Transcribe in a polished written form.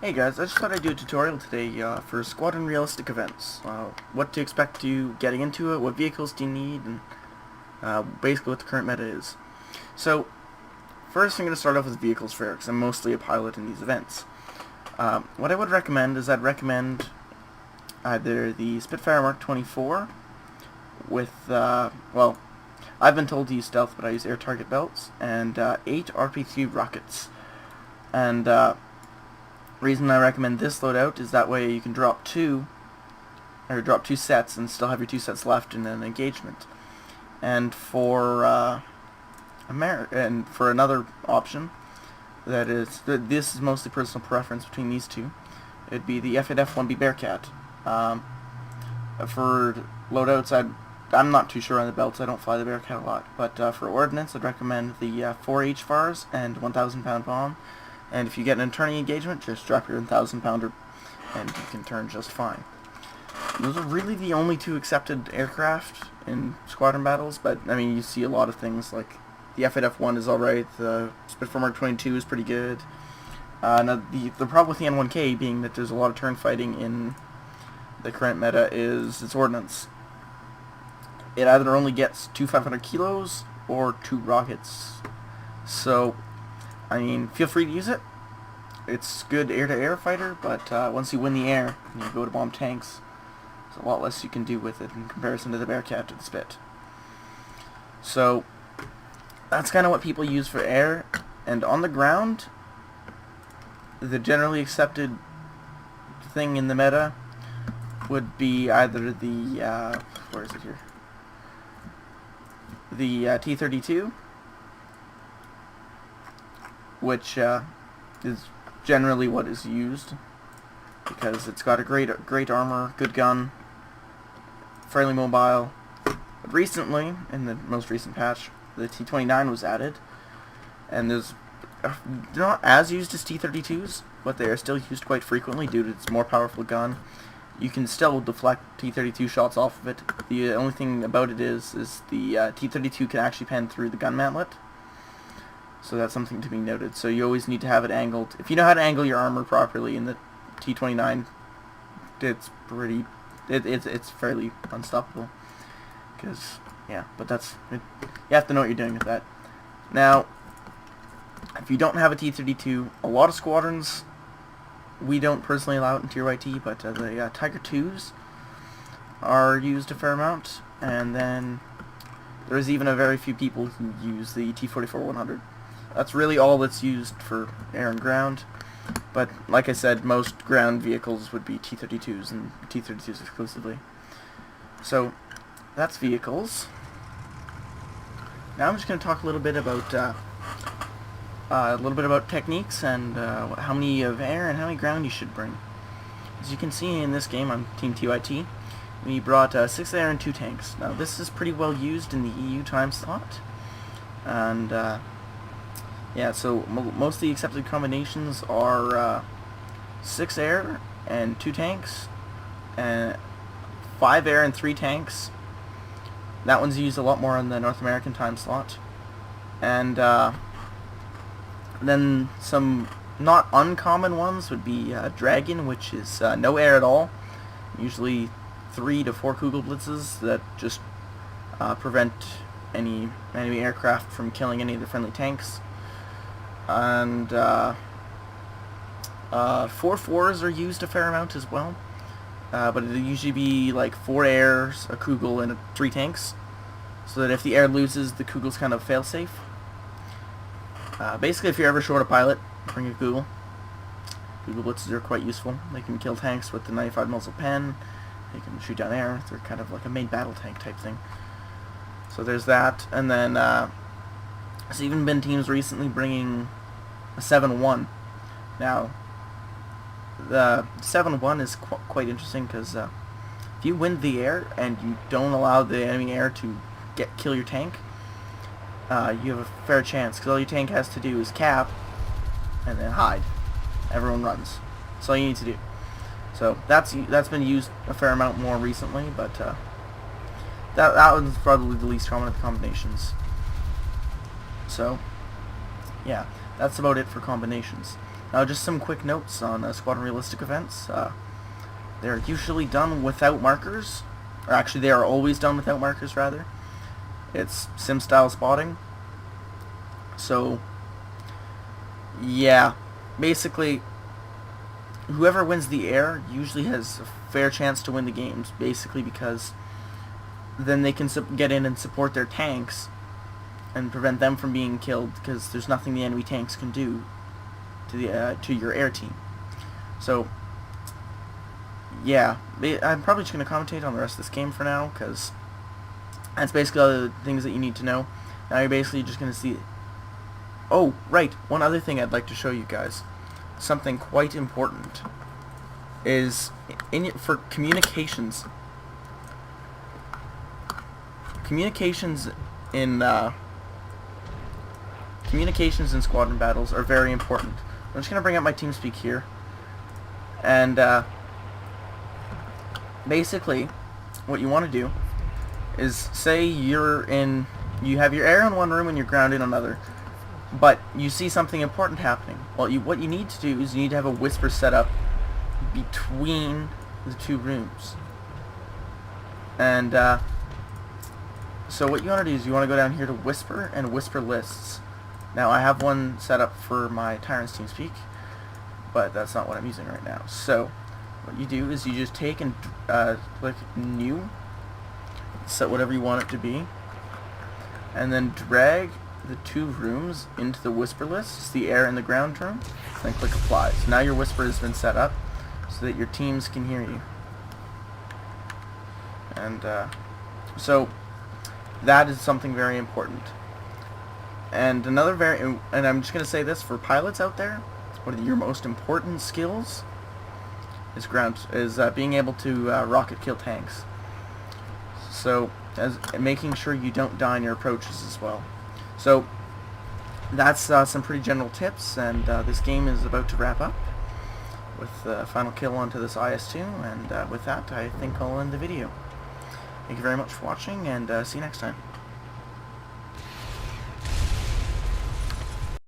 Hey guys, I just thought I'd do a tutorial today for squadron realistic events. What to expect you getting into it, what vehicles do you need, and basically what the current meta is. So, first I'm going to start off with vehicles fair, because I'm mostly a pilot in these events. What I would recommend is I'd recommend either the Spitfire Mark 24 with, well, I've been told to use stealth, but I use air target belts, and 8 RP3 rockets. And reason I recommend this loadout is that way you can drop two sets and still have your 2 sets left in an engagement. And for another option, this is mostly personal preference between these two, it'd be the F8F1B Bearcat. For loadouts, I'm not too sure on the belts, I don't fly the Bearcat a lot, but for ordnance I'd recommend the 4 HFARs and 1,000 pound bomb. And if you get an turning engagement, just drop your 1,000 pounder and you can turn just fine. Those are really the only 2 accepted aircraft in squadron battles, but I mean you see a lot of things like the F8F1 is alright, the Spitfire Mark 22 is pretty good. Now the problem with the N1K being that there's a lot of turn fighting in the current meta is its ordnance. It either only gets 2 500 kilos or 2 rockets. So I mean, feel free to use it. It's good air-to-air fighter, but once you win the air and you go to bomb tanks, there's a lot less you can do with it in comparison to the Bearcat or the Spit. So that's kind of what people use for air. And on the ground, the generally accepted thing in the meta would be either the where is it here? The T-32. Which is generally what is used because it's got a great armor, good gun, fairly mobile. But recently, in the most recent patch, the T-29 was added, and they're not as used as T-32s, but they are still used quite frequently due to its more powerful gun. You can still deflect T-32 shots off of it. The only thing about it is the T-32 can actually pen through the gun mantlet. So that's something to be noted. So you always need to have it angled. If you know how to angle your armor properly in the T-29, it's fairly unstoppable. Because yeah, but you have to know what you're doing with that. Now, if you don't have a T-32, a lot of squadrons we don't personally allow it in Tier YT, but the Tiger 2s are used a fair amount, and then there's even a very few people who use the T-44-100. That's really all that's used for air and ground, but like I said, most ground vehicles would be T-32s and T-32s exclusively. So that's vehicles. Now I'm just going to talk a little bit about techniques and how many of air and how many ground you should bring. As you can see in this game on Team TYT, we brought 6 air and 2 tanks. Now this is pretty well used in the EU time slot, and yeah, so most of the accepted combinations are 6 air and 2 tanks, and 5 air and 3 tanks. That one's used a lot more on the North American time slot. And then some not uncommon ones would be Dragon, which is no air at all. Usually 3 to 4 Kugel blitzes that just prevent any enemy aircraft from killing any of the friendly tanks. And 4 4s are used a fair amount as well, but it'll usually be like 4 airs, a Kugel, and 3 tanks, so that if the air loses, the Kugel's kind of fail-safe. Basically, if you're ever short a pilot, bring a Kugel. Kugel blitzes are quite useful. They can kill tanks with the 95 muzzle pen, they can shoot down air, they're kind of like a main battle tank type thing. So there's that, and then there's even been teams recently bringing a 7-1. Now, the 7-1 is quite interesting because if you win the air and you don't allow the enemy air to kill your tank, you have a fair chance, because all your tank has to do is cap and then hide. Everyone runs. That's all you need to do. So that's been used a fair amount more recently, but that one's probably the least common of the combinations. So yeah, that's about it for combinations. Now just some quick notes on squadron realistic events. They're usually done without markers, or actually they are always done without markers rather. It's sim style spotting. So yeah, basically whoever wins the air usually has a fair chance to win the games, basically because then they can get in and support their tanks and prevent them from being killed, because there's nothing the enemy tanks can do to your air team. So yeah, I'm probably just going to commentate on the rest of this game for now, because that's basically all the things that you need to know. Now you're basically just going to see... Oh, right, one other thing I'd like to show you guys. Something quite important is for communications. Communications in squadron battles are very important. I'm just going to bring up my TeamSpeak here, and basically what you want to do is, say you have your air in one room and your ground in another, but you see something important happening. Well, what you need to do is you need to have a whisper set up between the two rooms. And so what you want to do is you want to go down here to whisper and whisper lists. Now I have one set up for my Tyrant's TeamSpeak, but that's not what I'm using right now. So what you do is you just take and click new, set whatever you want it to be, and then drag the two rooms into the whisper list. It's the air and the ground room. Then click apply. So now your whisper has been set up so that your teams can hear you. And so that is something very important. And another and I'm just going to say this for pilots out there, one of your most important skills is being able to rocket kill tanks. So making sure you don't die in your approaches as well. So that's some pretty general tips, and this game is about to wrap up with the final kill onto this IS-2, and with that I think I'll end the video. Thank you very much for watching, and see you next time.